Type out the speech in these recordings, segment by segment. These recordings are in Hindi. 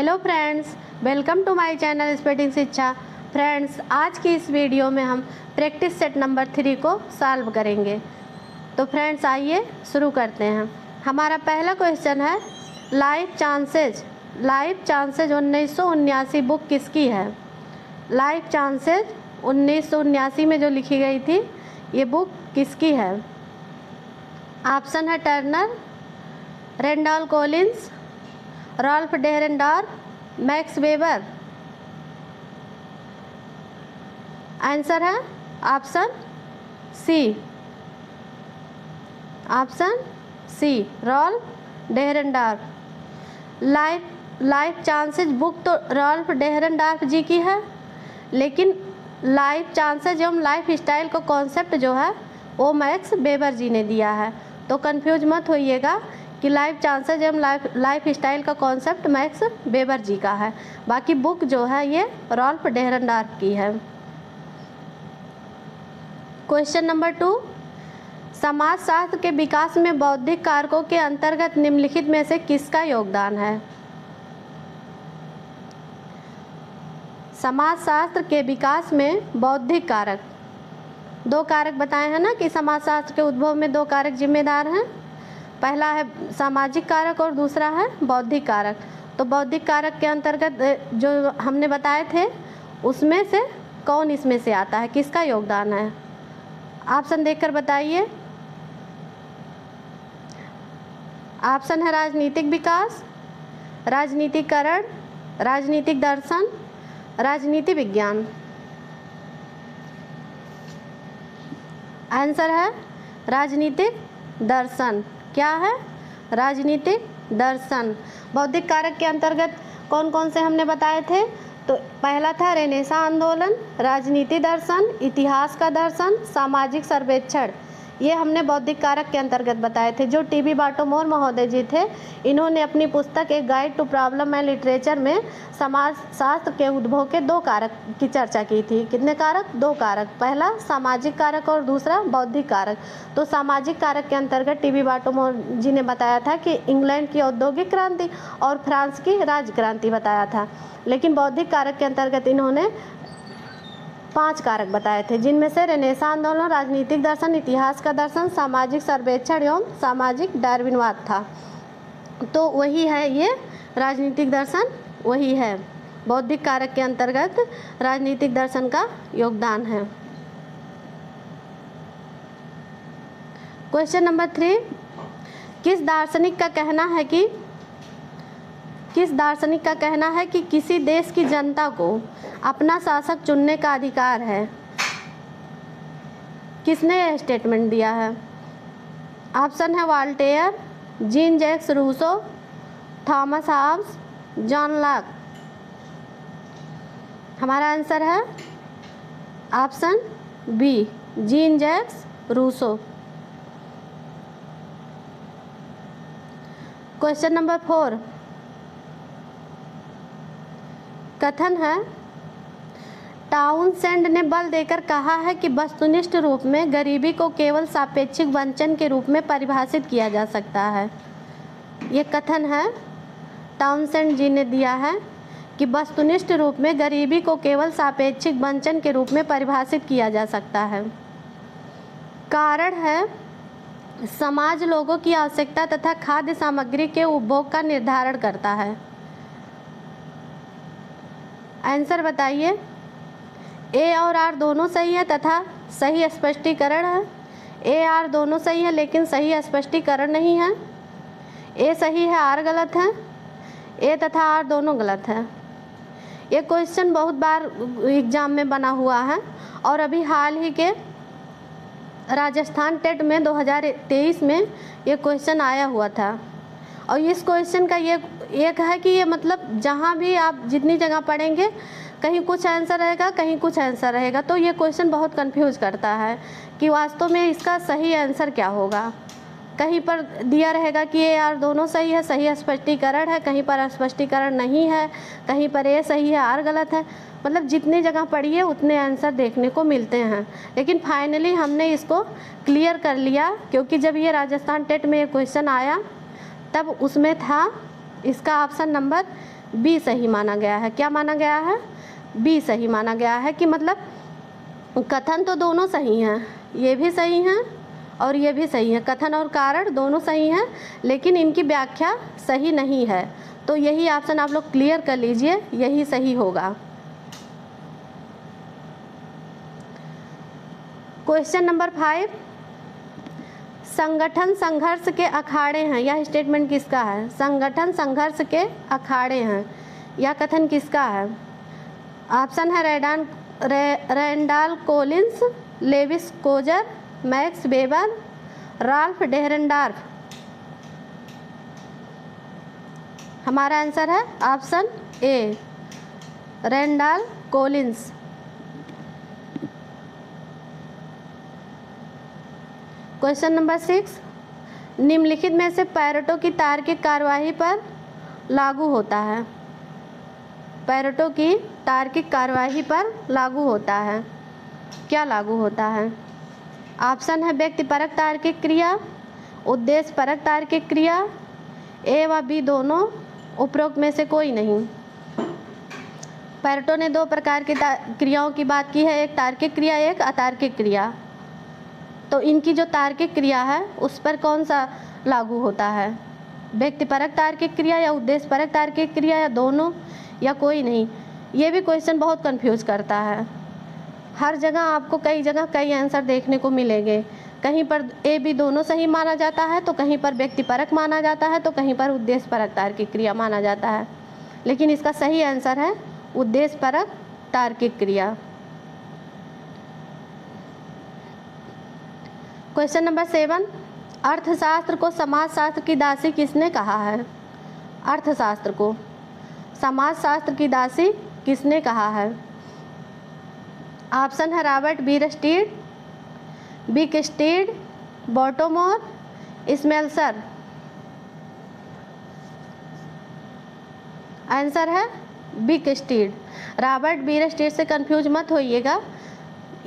Hello friends, welcome to my channel speeding Shiksha. Friends, आज की इस वीडियो में हम प्रैक्टिस सेट नंबर 3 को सॉल्व करेंगे। तो फ्रेंड्स आइए शुरू करते हैं। हमारा पहला क्वेश्चन है लाइफ चांसेज 1979 बुक किसकी है। लाइफ चांसेज 1979 में जो लिखी गई थी ये बुक किसकी है। ऑप्शन है Turner, Randall Collins, Ralf Dahrendorf, Max Weber. Answer है option C, Ralf Dahrendorf. Life chances book तो रॉल्फ डेरेनडॉर्फ जी की है, लेकिन लाइफ चांसेज एवं लाइफ स्टाइल का कॉन्सेप्ट जो है वो मैक्स वेबर जी ने दिया है। तो कंफ्यूज मत होइएगा कि लाइफ चांसेज एवं लाइफ स्टाइल का कॉन्सेप्ट मैक्स वेबर जी का है, बाकी बुक जो है ये रॉल्फ डेरेनडॉर्फ की है। क्वेश्चन नंबर 2, समाजशास्त्र के विकास में बौद्धिक कारकों के अंतर्गत निम्नलिखित में से किसका योगदान है। समाजशास्त्र के विकास में बौद्धिक कारक, दो कारक बताए हैं ना कि समाजशास्त्र के उद्भव में दो कारक जिम्मेदार हैं। पहला है सामाजिक कारक और दूसरा है बौद्धिक कारक। तो बौद्धिक कारक के अंतर्गत जो हमने बताए थे उसमें से कौन इसमें से आता है, किसका योगदान है। ऑप्शन देखकर बताइए। ऑप्शन है राजनीतिक विकास, राजनीतिकरण, राजनीतिक दर्शन, राजनीति विज्ञान। आंसर है राजनीतिक दर्शन। क्या है? राजनीतिक दर्शन। बौद्धिक कारक के अंतर्गत कौन कौन से हमने बताए थे। तो पहला था रेनेसां आंदोलन, राजनीति दर्शन, इतिहास का दर्शन, सामाजिक सर्वेक्षण। ये हमने बौद्धिक कारक के अंतर्गत बताए थे। जो टी बी बाटोमोर महोदय जी थे, इन्होंने अपनी पुस्तक एक guide to problem and literature में समाजशास्त्र के उद्भव के दो कारक की चर्चा की थी। कितने कारक? दो कारक। पहला सामाजिक कारक और दूसरा बौद्धिक कारक। तो सामाजिक कारक के अंतर्गत टी बी बाटोमोर जी ने बताया था कि इंग्लैंड की औद्योगिक क्रांति और फ्रांस की राज क्रांति बताया था। लेकिन बौद्धिक कारक के अंतर्गत इन्होंने 5 कारक बताए थे, जिनमें से रेनेसां आंदोलन, राजनीतिक दर्शन, इतिहास का दर्शन, सामाजिक सर्वेक्षण एवं सामाजिक डार्विनवाद था। तो वही है ये राजनीतिक दर्शन, वही है बौद्धिक कारक के अंतर्गत राजनीतिक दर्शन का योगदान है। क्वेश्चन नंबर 3, किस दार्शनिक का कहना है कि किसी देश की जनता को अपना शासक चुनने का अधिकार है। किसने यह स्टेटमेंट दिया है? ऑप्शन है Voltaire, Jean Jacques Rousseau, Thomas Hobbes, John Locke. हमारा आंसर है option B, Jean Jacques Rousseau. Question number 4, कथन है टाउनसेंड ने बल देकर कहा है कि वस्तुनिष्ठ रूप में गरीबी को केवल सापेक्षिक वंचन के रूप में परिभाषित किया जा सकता है। ये कथन है टाउनसेंड जी ने दिया है कि वस्तुनिष्ठ रूप में गरीबी को केवल सापेक्षिक वंचन के रूप में परिभाषित किया जा सकता है। कारण है समाज लोगों की आवश्यकता तथा खाद्य सामग्री के उपभोग का निर्धारण करता है। आंसर बताइए। ए और आर दोनों सही है तथा सही स्पष्टीकरण है। ए आर दोनों सही है लेकिन सही स्पष्टीकरण नहीं है। ए सही है, आर गलत है। ए तथा आर दोनों गलत है। ये क्वेश्चन बहुत बार एग्जाम में बना हुआ है और अभी हाल ही के राजस्थान टेट में 2023 में ये क्वेश्चन आया हुआ था। और इस क्वेश्चन का ये एक है कि ये मतलब जहाँ भी आप जितनी जगह पढ़ेंगे कहीं कुछ आंसर रहेगा, कहीं कुछ आंसर रहेगा। तो ये क्वेश्चन बहुत कंफ्यूज करता है कि वास्तव में इसका सही आंसर क्या होगा। कहीं पर दिया रहेगा कि ए आर दोनों सही है, सही स्पष्टीकरण है, कहीं पर स्पष्टीकरण नहीं है, कहीं पर ए सही है, आर गलत है। मतलब जितनी जगह पढ़िए उतने आंसर देखने को मिलते हैं। लेकिन फाइनली हमने इसको क्लियर कर लिया, क्योंकि जब ये राजस्थान टेट में ये क्वेश्चन आया तब उसमें था इसका ऑप्शन नंबर बी सही माना गया है। क्या माना गया है? बी सही माना गया है कि मतलब कथन तो दोनों सही हैं, ये भी सही हैं और ये भी सही है, कथन और कारण दोनों सही हैं, लेकिन इनकी व्याख्या सही नहीं है। तो यही ऑप्शन आप लोग क्लियर कर लीजिए, यही सही होगा। क्वेश्चन नंबर 5, संगठन संघर्ष के अखाड़े हैं, यह स्टेटमेंट किसका है? संगठन संघर्ष के अखाड़े हैं, यह कथन किसका है? ऑप्शन है Randall Collins, Lewis Coser, Max Weber, Ralf Dahrendorf. हमारा आंसर है option A, Randall Collins. Question number 6, निम्नलिखित में से पैरेटो की तार्किक कार्यवाही पर लागू होता है? पैरेटो की तार्किक कार्यवाही पर लागू होता है, क्या लागू होता है? ऑप्शन है व्यक्तिपरक तार्किक क्रिया, उद्देश्यपरक तार्किक क्रिया, ए व बी दोनों, उपरोक्त में से कोई नहीं। पैरेटो ने दो प्रकार की क्रियाओं की बात की है, एक तार्किक क्रिया, एक अतार्किक क्रिया। तो इनकी जो तार्किक क्रिया है उस पर कौन सा लागू होता है? व्यक्तिपरक तार्किक क्रिया या उद्देश्यपरक तार्किक क्रिया या दोनों या कोई नहीं? ये भी क्वेश्चन बहुत कंफ्यूज करता है। हर जगह आपको कई जगह कई आंसर देखने को मिलेंगे, कहीं पर ए बी दोनों सही माना जाता है, तो कहीं पर व्यक्तिपरक माना जाता है, तो कहीं पर उद्देश्यपरक तार्किक क्रिया माना जाता है। लेकिन इसका सही आंसर है उद्देश्यपरक तार्किक क्रिया। क्वेश्चन नंबर 7, अर्थशास्त्र को समाजशास्त्र की दासी किसने कहा है? अर्थशास्त्र को समाजशास्त्र की दासी किसने कहा है? ऑप्शन है रॉबर्ट बीरस्टीड, बिकस्टीड, बॉटोमोर, स्मेल्सर। आंसर है बिकस्टीड। रॉबर्ट बीरस्टीड से कंफ्यूज मत होइएगा,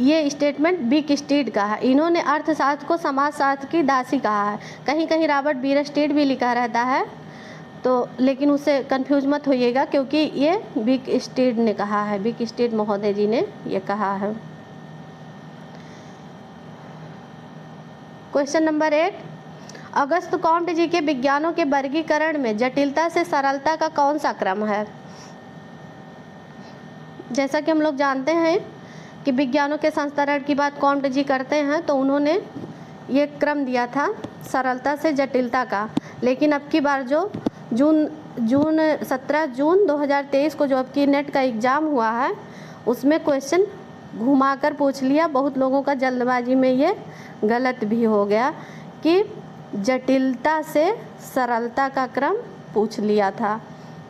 ये स्टेटमेंट बिकस्टीड का है। इन्होंने अर्थशास्त्र को समाजशास्त्र की दासी कहा है। कहीं कहीं रॉबर्ट बीरस्टीड भी लिखा रहता है, तो लेकिन उससे कंफ्यूज मत होइएगा क्योंकि ये बिकस्टीड ने कहा है, बिकस्टीड महोदय जी ने ये कहा है। क्वेश्चन नंबर 8, अगस्त कॉम्ट जी के विज्ञानों के वर्गीकरण में जटिलता से सरलता का कौन सा क्रम है? जैसा कि हम लोग जानते हैं कि विज्ञानों के संस्करण की बात कॉम्ट जी करते हैं, तो उन्होंने ये क्रम दिया था सरलता से जटिलता का। लेकिन अब की बार जो 17 जून 2023 को जो अब की नेट का एग्ज़ाम हुआ है, उसमें क्वेश्चन घुमाकर पूछ लिया। बहुत लोगों का जल्दबाजी में ये गलत भी हो गया कि जटिलता से सरलता का क्रम पूछ लिया था,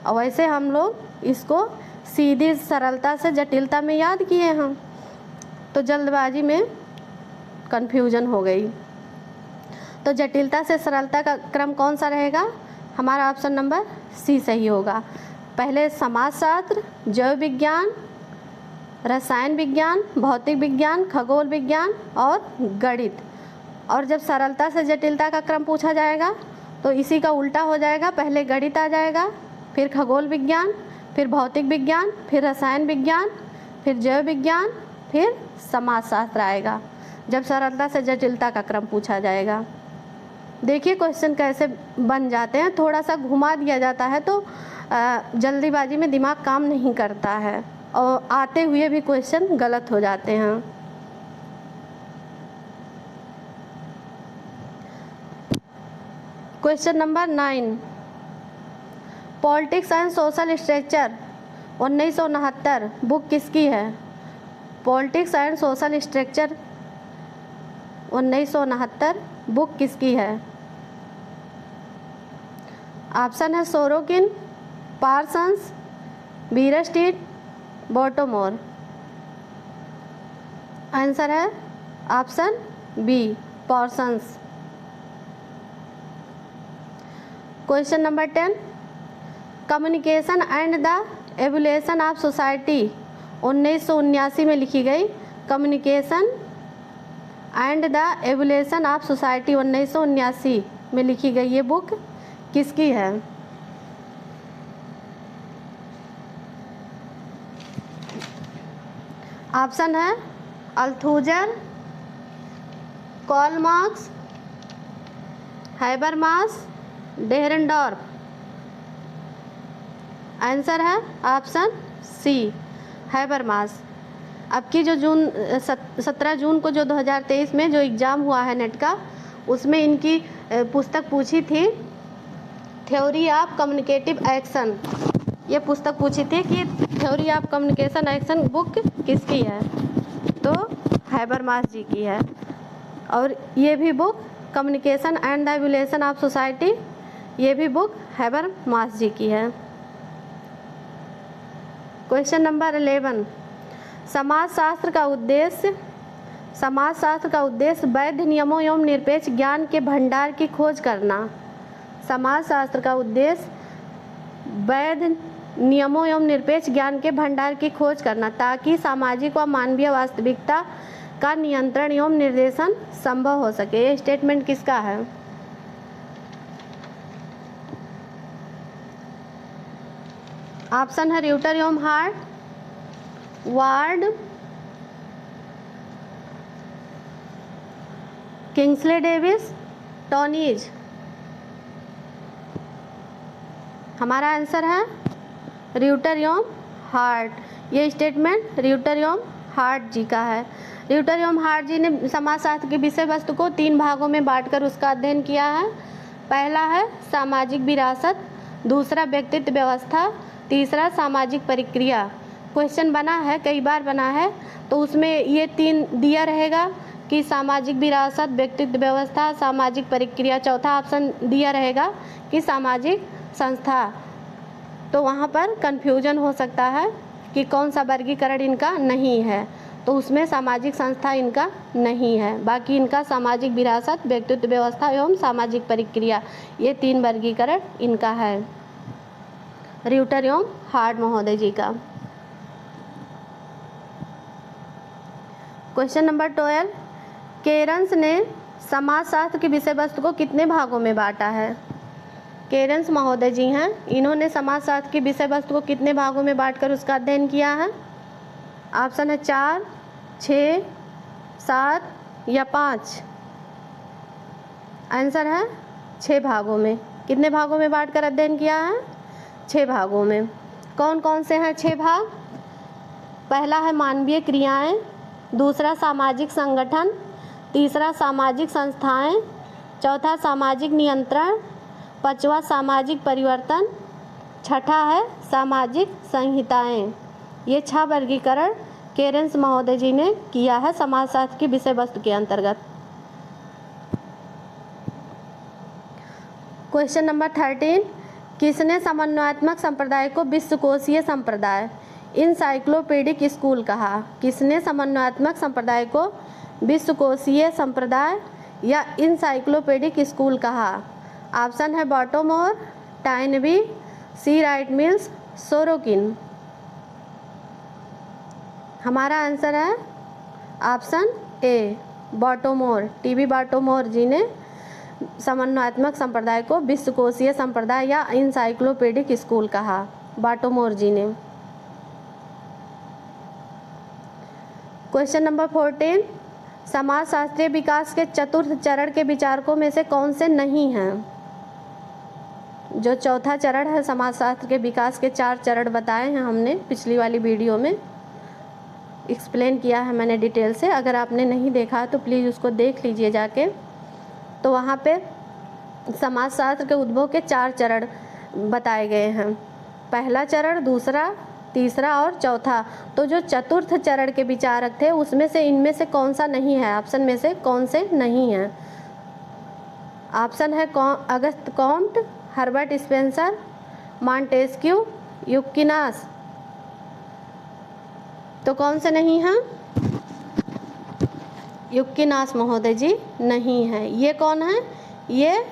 और वैसे हम लोग इसको सीधी सरलता से जटिलता में याद किए हम, तो जल्दबाजी में कन्फ्यूजन हो गई। तो जटिलता से सरलता का क्रम कौन सा रहेगा? हमारा ऑप्शन नंबर सी सही होगा। पहले समाजशास्त्र, जैव विज्ञान, रसायन विज्ञान, भौतिक विज्ञान, खगोल विज्ञान और गणित। और जब सरलता से जटिलता का क्रम पूछा जाएगा तो इसी का उल्टा हो जाएगा, पहले गणित आ जाएगा, फिर खगोल विज्ञान, फिर भौतिक विज्ञान, फिर रसायन विज्ञान, फिर जैव विज्ञान, फिर समाजशास्त्र आएगा जब सरलता से जटिलता का क्रम पूछा जाएगा। देखिए क्वेश्चन कैसे बन जाते हैं, थोड़ा सा घुमा दिया जाता है तो जल्दीबाजी में दिमाग काम नहीं करता है और आते हुए भी क्वेश्चन गलत हो जाते हैं। Question number 9, politics and social structure 1969 book किसकी है? Politics and social structure 1969 book किसकी है? ऑप्शन है Sorokin, Parsons, Bierstedt, Bottomore. Answer है option B, Parsons. Question number 10, communication and the evolution of society 1979 में लिखी गई communication and the evolution of society 1979 में लिखी गई ये बुक किसकी है? ऑप्शन है अल्थुजर, कार्ल मार्क्स, हैबरमास, डेहरेनडॉर्फ। आंसर है ऑप्शन सी, हैबरमास। अब की जो 17 जून को जो 2023 में जो एग्ज़ाम हुआ है नेट का, उसमें इनकी पुस्तक पूछी थी थ्योरी ऑफ कम्युनिकेटिव एक्शन। ये पुस्तक पूछी थी कि theory of communication action book किसकी है, तो हैबरमास जी की है। और ये भी book communication and the evolution of society, ये भी बुक हैबरमास जी की है। क्वेश्चन नंबर 11, समाजशास्त्र का उद्देश्य वैध नियमों एवं निरपेक्ष ज्ञान के भंडार की खोज करना। समाजशास्त्र का उद्देश्य वैध नियमों एवं निरपेक्ष ज्ञान के भंडार की खोज करना, ताकि सामाजिक व मानवीय वास्तविकता का नियंत्रण एवं निर्देशन संभव हो सके। ये स्टेटमेंट किसका है? ऑप्शन है र्यूटर एवं हार्ट, वार्ड, किंग्सले डेविस, टॉनीज। हमारा आंसर है र्यूटर एवं हार्ट। ये स्टेटमेंट र्यूटर एवं हार्ट जी का है। र्यूटर एवं हार्ट जी ने समाजशास्त्र की विषय वस्तु को 3 भागों में बांटकर उसका अध्ययन किया है। पहला है सामाजिक विरासत, दूसरा व्यक्तित्व व्यवस्था, तीसरा सामाजिक प्रक्रिया। क्वेश्चन बना है, कई बार बना है, तो उसमें ये 3 दिया रहेगा कि सामाजिक विरासत, व्यक्तित्व व्यवस्था, सामाजिक प्रक्रिया। चौथा ऑप्शन दिया रहेगा कि सामाजिक संस्था। तो वहाँ पर कन्फ्यूजन हो सकता है कि कौन सा वर्गीकरण इनका नहीं है, तो उसमें सामाजिक संस्था इनका नहीं है। बाकी इनका सामाजिक विरासत, व्यक्तित्व व्यवस्था एवं सामाजिक प्रक्रिया, ये 3 वर्गीकरण इनका है, र्यूटर एवं हार्ट महोदय जी का। क्वेश्चन नंबर 12, केरन्स ने समाजशास्त्र की विषय वस्तु को कितने भागों में बांटा है? केरन्स महोदय जी हैं, इन्होंने समाजशास्त्र की विषय वस्तु को कितने भागों में बांटकर उसका अध्ययन किया है? ऑप्शन है 4, 6, 7 या 5। आंसर है 6 भागों में। कितने भागों में बांटकर अध्ययन किया है? 6 भागों में। कौन कौन से हैं 6 भाग? पहला है मानवीय क्रियाएं, दूसरा सामाजिक संगठन, तीसरा सामाजिक संस्थाएं, चौथा सामाजिक नियंत्रण, पांचवा सामाजिक परिवर्तन, छठा है सामाजिक संहिताएं। ये 6 वर्गीकरण केरन्स महोदय जी ने किया है समाजशास्त्र की विषय वस्तु के अंतर्गत। क्वेश्चन नंबर 13, किसने समन्वयात्मक संप्रदाय को विश्वकोशीय संप्रदाय, इनसाइक्लोपीडिक स्कूल कहा? किसने समन्वयात्मक संप्रदाय को विश्वकोशीय संप्रदाय या इनसाइक्लोपीडिक स्कूल कहा? ऑप्शन है बॉटोमोर, टाइनबी, सी राइट मिल्स, सोरोकिन। हमारा आंसर है ऑप्शन ए, बॉटोमोर। टीबी बॉटोमोर जी ने समन्वयात्मक संप्रदाय को विश्वकोशीय संप्रदाय या इनसाइक्लोपीडिक स्कूल कहा, बॉटोमोर जी ने। क्वेश्चन नंबर 14, समाजशास्त्रीय विकास के चतुर्थ चरण के विचारकों में से कौन से नहीं हैं? जो चौथा चरण है, समाजशास्त्र के विकास के 4 चरण बताए हैं हमने पिछली वाली वीडियो में, एक्सप्लेन किया है मैंने डिटेल से। अगर आपने नहीं देखा तो प्लीज़ उसको देख लीजिए जाके। तो वहाँ पे समाजशास्त्र के उद्भव के 4 चरण बताए गए हैं, पहला चरण, दूसरा, तीसरा और चौथा। तो जो चतुर्थ चरण के विचारक थे उसमें से इनमें से कौन सा नहीं है? ऑप्शन में से कौन से नहीं है? ऑप्शन है Auguste Comte, Herbert Spencer, Montesquieu, यूक्विनास। तो कौन से नहीं हैं? यूक्विनास महोदय जी नहीं है। ये कौन है? ये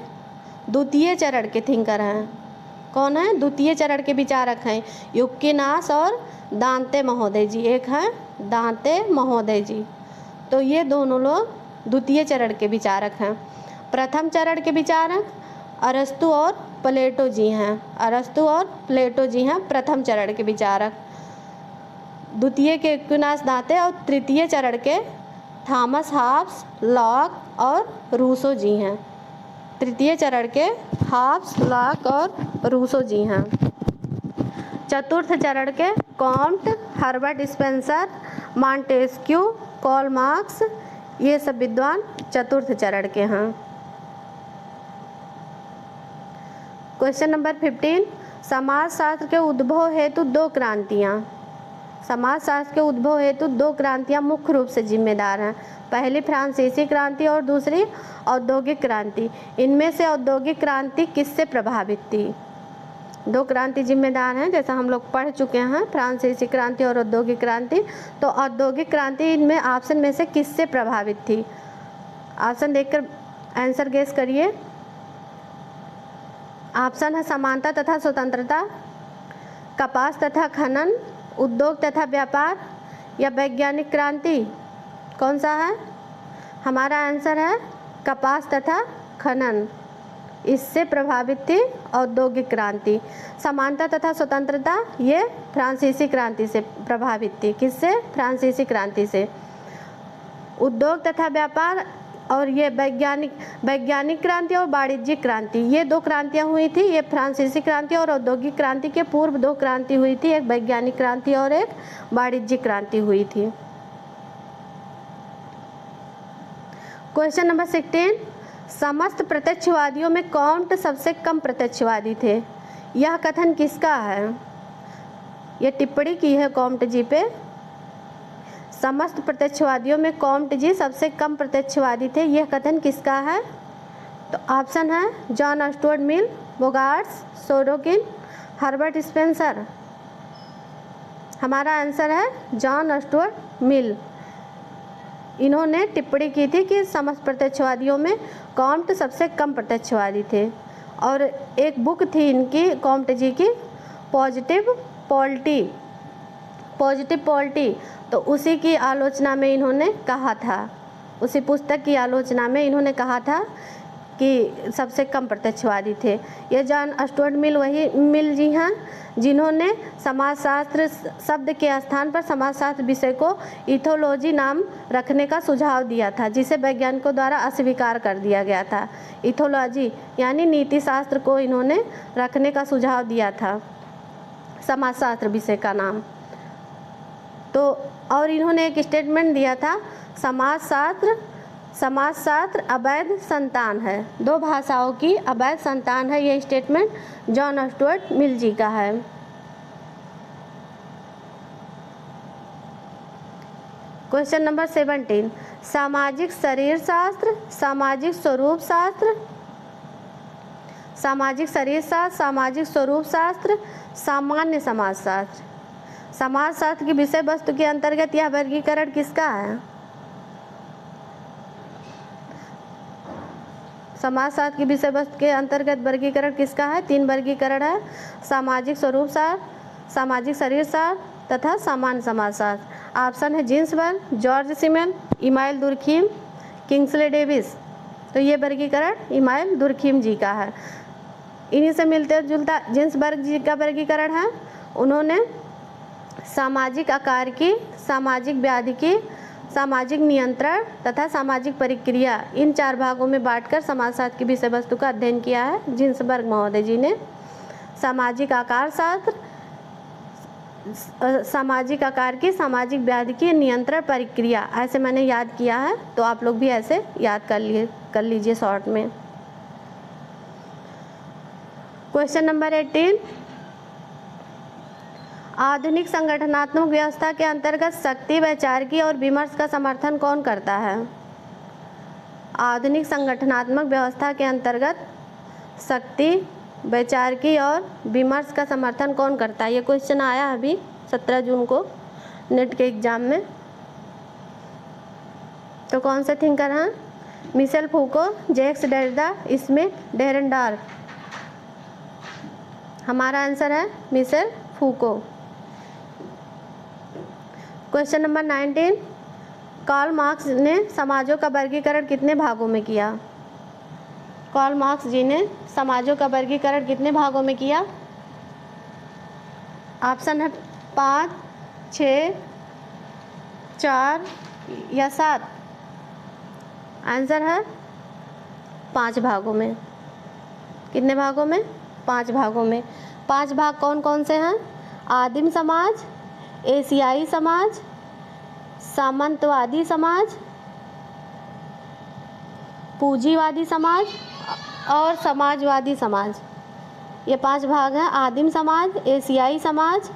द्वितीय चरण के थिंकर हैं। कौन है? द्वितीय चरण के विचारक हैं यूक्विनास और दांते महोदय जी। एक है दांते महोदय जी। तो ये दोनों लोग द्वितीय चरण के विचारक हैं। प्रथम चरण के विचारक अरस्तु और प्लेटो जी हैं। अरस्तु और प्लेटो जी हैं प्रथम चरण के विचारक। द्वितीय के एक्विनास दांते और तृतीय चरण के थॉमस हॉब्स, लॉक और रूसो जी हैं। तृतीय चरण के हॉब्स, लॉक और रूसो जी हैं। चतुर्थ चरण के Comte, Herbert Spencer, Montesquieu, Karl Marx, ये सब विद्वान चतुर्थ चरण के हैं। क्वेश्चन नंबर 15, समाजशास्त्र के उद्भव हेतु दो क्रांतियाँ। समाजशास्त्र के उद्भव हेतु दो क्रांतियाँ मुख्य रूप से जिम्मेदार हैं। पहली फ्रांसीसी क्रांति और दूसरी औद्योगिक क्रांति। इनमें से औद्योगिक क्रांति किससे प्रभावित थी? दो क्रांति जिम्मेदार हैं, जैसा हम लोग पढ़ चुके हैं, फ्रांसीसी क्रांति और औद्योगिक क्रांति। तो औद्योगिक क्रांति इनमें ऑप्शन में से किससे प्रभावित थी? ऑप्शन देखकर आंसर गेस करिए। ऑप्शन है समानता तथा स्वतंत्रता, कपास तथा खनन, उद्योग तथा व्यापार या वैज्ञानिक क्रांति। कौन सा है? हमारा आंसर है कपास तथा खनन। इससे प्रभावित थी औद्योगिक क्रांति। समानता तथा स्वतंत्रता ये फ्रांसीसी क्रांति से प्रभावित थी। किससे? फ्रांसीसी क्रांति से। उद्योग तथा व्यापार और ये वैज्ञानिक क्रांति और वाणिज्यिक क्रांति, ये दो क्रांतियाँ हुई थी। ये फ्रांसीसी क्रांति और औद्योगिक क्रांति के पूर्व दो क्रांति हुई थी, एक वैज्ञानिक क्रांति और एक वाणिज्यिक क्रांति हुई थी। क्वेश्चन नंबर 16, समस्त प्रत्यक्षवादियों में कॉम्ट सबसे कम प्रत्यक्षवादी थे। यह कथन किसका है? यह टिप्पणी की है कॉम्ट जी पे। समस्त प्रत्यक्षवादियों में कॉम्ट जी सबसे कम प्रत्यक्षवादी थे, यह कथन किसका है? तो ऑप्शन है John Stuart Mill, Bogardus, Sorokin, Herbert Spencer. हमारा आंसर है जॉन स्टुअर्ट मिल। इन्होंने टिप्पणी की थी कि समस्त प्रत्यक्षवादियों में कॉम्ट सबसे कम प्रत्यक्षवादी थे। और एक बुक थी इनकी, कॉम्ट जी की, पॉजिटिव पॉलिटी, तो उसी की आलोचना में इन्होंने कहा था, उसी पुस्तक की आलोचना में इन्होंने कहा था कि सबसे कम प्रत्यक्षवादी थे। ये जॉन स्टुअर्ट मिल वही मिल जी हैं जिन्होंने समाजशास्त्र शब्द के स्थान पर समाजशास्त्र विषय को इथोलॉजी नाम रखने का सुझाव दिया था, जिसे वैज्ञानिकों द्वारा अस्वीकार कर दिया गया था। इथोलॉजी यानी नीति शास्त्र को इन्होंने रखने का सुझाव दिया था, समाजशास्त्र विषय का नाम। तो और इन्होंने एक स्टेटमेंट दिया था, समाजशास्त्र अवैध संतान है, दो भाषाओं की अवैध संतान है। ये स्टेटमेंट जॉन स्टुअर्ट मिल जी का है। क्वेश्चन नंबर 17, सामाजिक शरीर शास्त्र, सामाजिक स्वरूप शास्त्र, सामाजिक शरीर शास्त्र, सामाजिक स्वरूप शास्त्र, सामान्य समाजशास्त्र। समाजशास्त्र की विषय वस्तु के अंतर्गत यह वर्गीकरण किसका है? समाजशास्त्र की विषय वस्तु के अंतर्गत वर्गीकरण किसका है? तीन वर्गीकरण है, सामाजिक स्वरूप शास्त्र, सामाजिक शरीर शास्त्र तथा सामान्य समाजशास्त्र। ऑप्शन है Ginsberg, George Simmel, Emile Durkheim, Kingsley Davis. तो ये वर्गीकरण इमाइल दुर्खीम जी का है। इन्हीं से मिलते जुलता जिन्सबर्ग जी का वर्गीकरण है। उन्होंने सामाजिक आकार की, सामाजिक व्याधि की, सामाजिक नियंत्रण तथा सामाजिक प्रक्रिया, इन चार भागों में बांटकर समाजशास्त्र की विषय वस्तु का अध्ययन किया है जिन्सबर्ग महोदय जी ने। सामाजिक आकार शास्त्र, सामाजिक आकार की, सामाजिक व्याधि की, नियंत्रण प्रक्रिया, ऐसे मैंने याद किया है, तो आप लोग भी ऐसे याद कर लीजिए शॉर्ट में। क्वेश्चन नंबर 18, आधुनिक संगठनात्मक व्यवस्था के अंतर्गत शक्ति, वैचारिकी और विमर्श का समर्थन कौन करता है? आधुनिक संगठनात्मक व्यवस्था के अंतर्गत शक्ति, वैचारिकी और विमर्श का समर्थन कौन करता है? ये क्वेश्चन आया अभी 17 जून को नेट के एग्जाम में। तो कौन से थिंकर हैं? Michel Foucault, Jacques Derrida, Smith, Dahrendorf. हमारा आंसर है Michel Foucault. Question number 19, Karl Marx ने समाजों का वर्गीकरण कितने भागों में किया? कार्ल मार्क्स जी ने समाजों का वर्गीकरण कितने भागों में किया? ऑप्शन है 5, 6, 4 या 7? आंसर है 5 भागों में। कितने भागों में? 5 भागों में। 5 भाग कौन कौन से हैं? आदिम समाज, एशियाई समाज, सामंतवादी समाज, पूंजीवादी समाज और समाजवादी समाज। ये 5 भाग हैं। आदिम समाज, एशियाई समाज,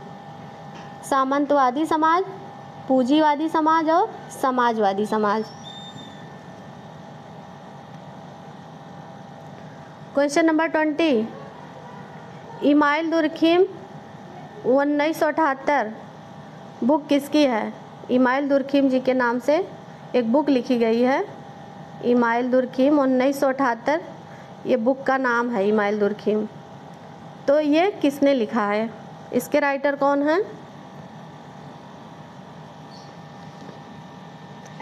सामंतवादी समाज, पूंजीवादी समाज और समाजवादी समाज। Question number 20, email Durkheim 1978 book किसकी है? इमाइल दुर्खिम जी के नाम से एक बुक लिखी गई है। इमाइल दुर्खिम 1978 ये बुक का नाम है, इमाइल दुर्खिम। तो ये किसने लिखा है? इसके राइटर कौन हैं?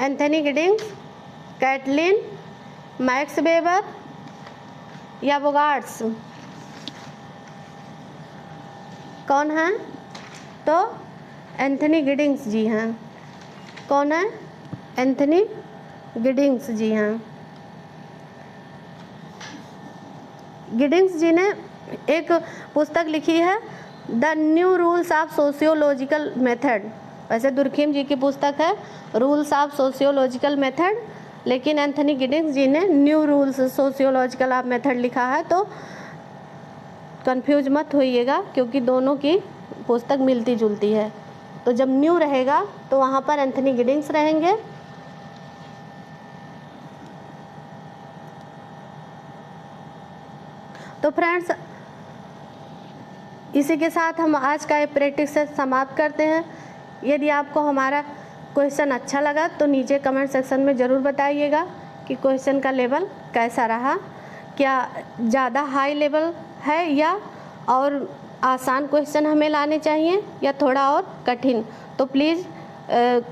Anthony Giddens, Catlin, Max Weber या बोगार्ट्स? कौन है? तो एंथनी गिडिंग्स जी हैं। कौन है? एंथनी गिडिंग्स जी हैं। गिडिंग्स जी ने एक पुस्तक लिखी है the new rules of sociological method. वैसे दुर्खिम जी की पुस्तक है रूल्स ऑफ सोशियोलॉजिकल मेथड, लेकिन एंथनी गिडिंग्स जी ने new rules sociological of method लिखा है। तो कंफ्यूज मत होइएगा क्योंकि दोनों की पुस्तक मिलती जुलती है। तो जब न्यू रहेगा तो वहाँ पर एंथनी गिडिंग्स रहेंगे। तो फ्रेंड्स, इसी के साथ हम आज का ये प्रैक्टिस सेट समाप्त करते हैं। यदि आपको हमारा क्वेश्चन अच्छा लगा तो नीचे कमेंट सेक्शन में ज़रूर बताइएगा कि क्वेश्चन का लेवल कैसा रहा, क्या ज़्यादा हाई लेवल है या और आसान क्वेश्चन हमें लाने चाहिए या थोड़ा और कठिन। तो प्लीज़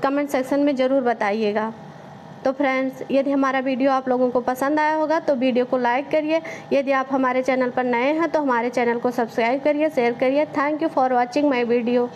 कमेंट सेक्शन में ज़रूर बताइएगा। तो फ्रेंड्स, यदि हमारा वीडियो आप लोगों को पसंद आया होगा तो वीडियो को लाइक करिए। यदि आप हमारे चैनल पर नए हैं तो हमारे चैनल को सब्सक्राइब करिए, शेयर करिए। Thank you for watching my video.